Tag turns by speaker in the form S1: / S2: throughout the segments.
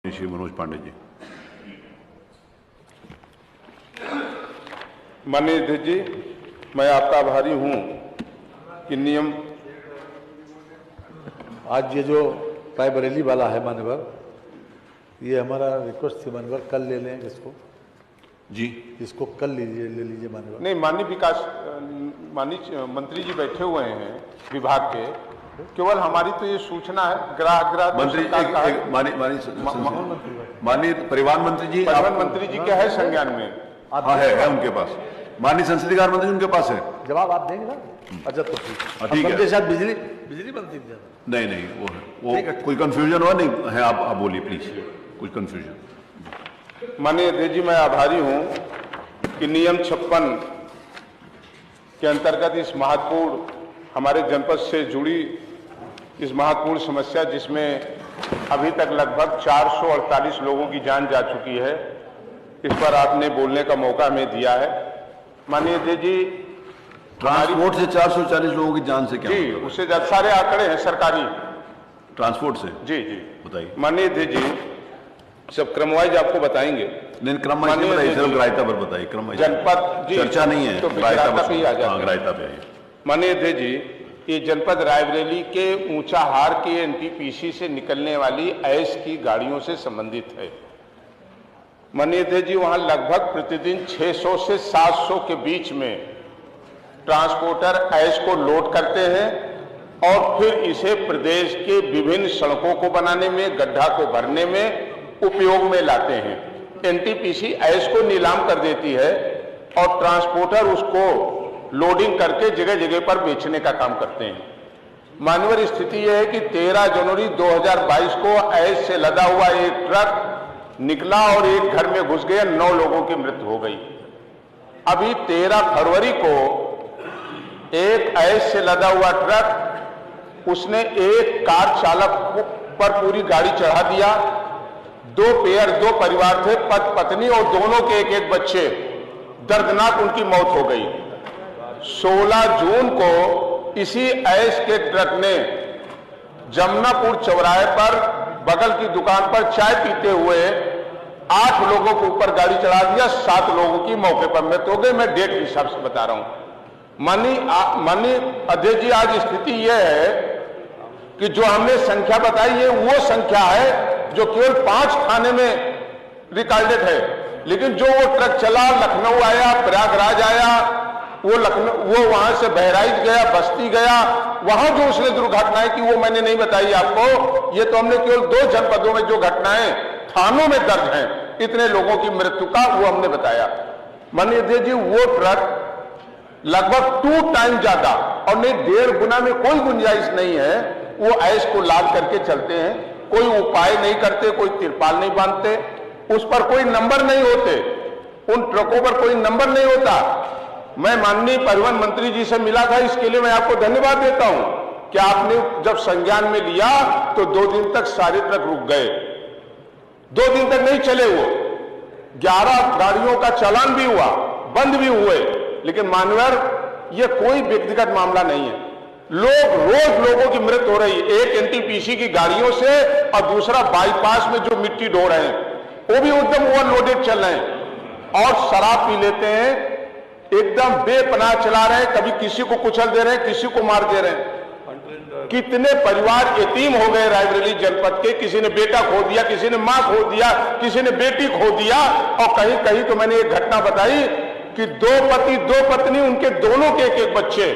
S1: श्री मनोज पांडे जी।
S2: माननीय अध्यक्ष जी, मैं आपका आभारी हूं कि नियम
S3: आज ये जो रायबरेली वाला है मान्यवर, ये हमारा रिक्वेस्ट थी मान्यवर, कल ले लें इसको
S1: जी,
S3: इसको कल ले लीजिए मान्यवर।
S2: नहीं, माननीय मंत्री जी बैठे हुए हैं विभाग के, केवल हमारी तो ये सूचना है ग्राह
S1: मंत्री माननीय परिवहन मंत्री जी,
S2: परिवहन मंत्री जी क्या है संज्ञान में?
S1: हाँ है उनके पास। माननीय संसदीय कार्य मंत्री उनके पास है।
S3: जवाब आप देंगे ना? अच्छा तो ठीक है। साथ बिजली मंत्री
S1: नहीं वो कोई कंफ्यूजन हुआ नहीं है? आप बोलिए प्लीज, कुछ कंफ्यूजन।
S2: माननीय अध्यक्ष जी, मैं आभारी हूं कि नियम 56 के अंतर्गत इस महत्वपूर्ण हमारे जनपद से जुड़ी इस महत्वपूर्ण समस्या, जिसमें अभी तक लगभग 448 लोगों की जान जा चुकी है, इस पर आपने बोलने का मौका हमें दिया है। माननीय अध्यक्ष जी,
S1: ट्रांसपोर्ट से 440 लोगों की जान से क्या?
S2: जी, उससे ज्यादा सारे आंकड़े हैं सरकारी
S1: ट्रांसपोर्ट से।
S2: जी
S1: बताइए।
S2: माननीय अध्यक्ष जी, सब क्रमवाइज आपको बताएंगे।
S1: नहीं, क्रमवाइज नहीं बताइए, सिर्फ ग्राह्यता पर बताइए। क्रमवाइज
S2: जनपद
S1: चर्चा नहीं है,
S2: तो ग्राह्यता पे ही आ जाए।
S1: ग्राह्यता पे आइए।
S2: माननीय अध्यक्ष जी, ये जनपद रायबरेली के ऊंचाहार के एनटीपीसी से निकलने वाली ऐश की गाड़ियों से संबंधित है। माननीय अध्यक्ष जी, वहां लगभग प्रतिदिन 600 से 700 के बीच में ट्रांसपोर्टर ऐश को लोड करते हैं और फिर इसे प्रदेश के विभिन्न सड़कों को बनाने में, गड्ढा को भरने में उपयोग में लाते हैं। एनटीपीसी ऐश को नीलाम कर देती है और ट्रांसपोर्टर उसको लोडिंग करके जगह जगह पर बेचने का काम करते हैं। मान्यवर, स्थिति यह है कि 13 जनवरी 2022 को ऐश से लदा हुआ एक ट्रक निकला और एक घर में घुस गया, 9 लोगों की मृत्यु हो गई। अभी 13 फरवरी को एक ऐश से लदा हुआ ट्रक, उसने एक कार चालक पर पूरी गाड़ी चढ़ा दिया। 2 परिवार थे, पत्नी और दोनों के एक बच्चे, दर्दनाक उनकी मौत हो गई। 16 जून को इसी ऐश के ट्रक ने जमुनापुर चौराहे पर बगल की दुकान पर चाय पीते हुए 8 लोगों के ऊपर गाड़ी चढ़ा दिया, 7 लोगों की मौके पर मृत्यु हो गई। मैं डेट के हिसाब से बता रहा हूं। माननीय अध्यक्ष जी, आज स्थिति यह है कि जो हमने संख्या बताई है वो संख्या है जो केवल 5 थाने में रिकॉर्डेड है, लेकिन जो वो ट्रक चला, लखनऊ आया, प्रयागराज आया, वो वहां से बहराइच गया, बस्ती गया, वहां जो उसने दुर्घटनाएं की वो मैंने नहीं बताई आपको। ये तो हमने केवल 2 जनपदों में जो घटनाएं थानों में दर्ज हैं, इतने लोगों की मृत्यु का वो हमने बताया। माननीय अध्यक्ष जी, वो ट्रक लगभग 2 टाइम ज्यादा, और नहीं 1.5 गुना में कोई गुंजाइश नहीं है, वो ऐश को लाद करके चलते हैं। कोई उपाय नहीं करते, कोई तिरपाल नहीं बांधते, उस पर कोई नंबर नहीं होते, उन ट्रकों पर कोई नंबर नहीं होता। मैं माननीय परिवहन मंत्री जी से मिला था, इसके लिए मैं आपको धन्यवाद देता हूं कि आपने जब संज्ञान में लिया तो 2 दिन तक सारे ट्रक रुक गए, 2 दिन तक नहीं चले। वो 11 गाड़ियों का चालान भी हुआ, बंद भी हुए। लेकिन मानवर, ये कोई व्यक्तिगत मामला नहीं है। रोज लोगों की मृत्यु हो रही है, एक एनटीपीसी की गाड़ियों से और दूसरा बाईपास में जो मिट्टी ढो रहे हैं वो भी एकदम ओवरलोडेड चल रहे हैं और शराब पी लेते हैं, एकदम बेपनाह चला रहे हैं, कभी किसी को कुचल दे रहे हैं, किसी को मार दे रहे हैं। कितने परिवार यतीम हो गए रायबरेली जनपद के, किसी ने बेटा खो दिया, किसी ने मां खो दिया, किसी ने बेटी खो दिया। और कहीं कहीं तो मैंने एक घटना बताई कि 2 पति 2 पत्नी, उनके दोनों के एक बच्चे,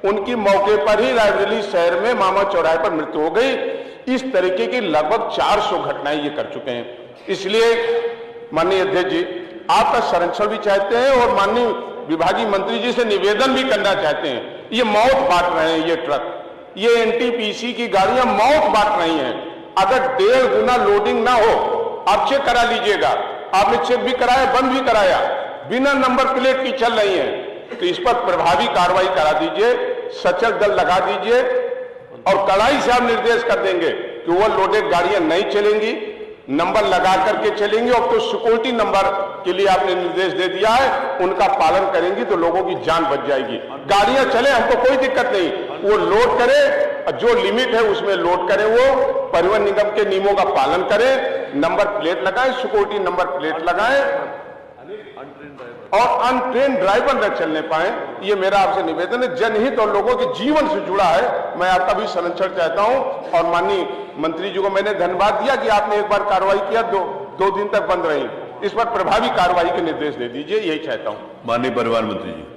S2: उनकी मौके पर ही रायबरेली शहर में मामा चौराहे पर मृत्यु हो गई। इस तरीके की लगभग 400 घटनाएं ये कर चुके हैं। इसलिए माननीय अध्यक्ष जी, आपका संरक्षण भी चाहते हैं और माननीय विभागीय मंत्री जी से निवेदन भी करना चाहते हैं। ये मौत बांट रहे हैं, ये ट्रक, ये एनटीपीसी की गाड़ियां मौत बांट रही हैं। अगर 1.5 गुना लोडिंग ना हो, आप चेक करा लीजिएगा, आपने चेक भी कराया, बंद भी कराया, बिना नंबर प्लेट की चल रही है, तो इस पर प्रभावी कार्रवाई करा दीजिए, सचल दल लगा दीजिए और कड़ाई से आप निर्देश कर देंगे कि वो लोडेड गाड़ियां नहीं चलेंगी, नंबर लगा करके चलेंगे। और तो सिक्योरिटी नंबर के लिए आपने निर्देश दे दिया है, उनका पालन करेंगी तो लोगों की जान बच जाएगी। गाड़ियां चले, हमको कोई दिक्कत नहीं, वो लोड करे, जो लिमिट है उसमें लोड करे, वो परिवहन निगम के नियमों का पालन करे। नंबर प्लेट लगाएं, सिक्योरिटी नंबर प्लेट लगाएं और अनट्रेन ड्राइवर न चलने पाए। ये मेरा आपसे निवेदन है, जनहित और लोगों के जीवन से जुड़ा है। मैं आपका भी संरक्षण चाहता हूं और माननीय मंत्री जी को मैंने धन्यवाद दिया कि आपने एक बार कार्रवाई किया, दो दिन तक बंद रही। इस पर प्रभावी कार्रवाई के निर्देश दे दीजिए, यही चाहता हूं।
S1: माननीय परिवहन मंत्री जी।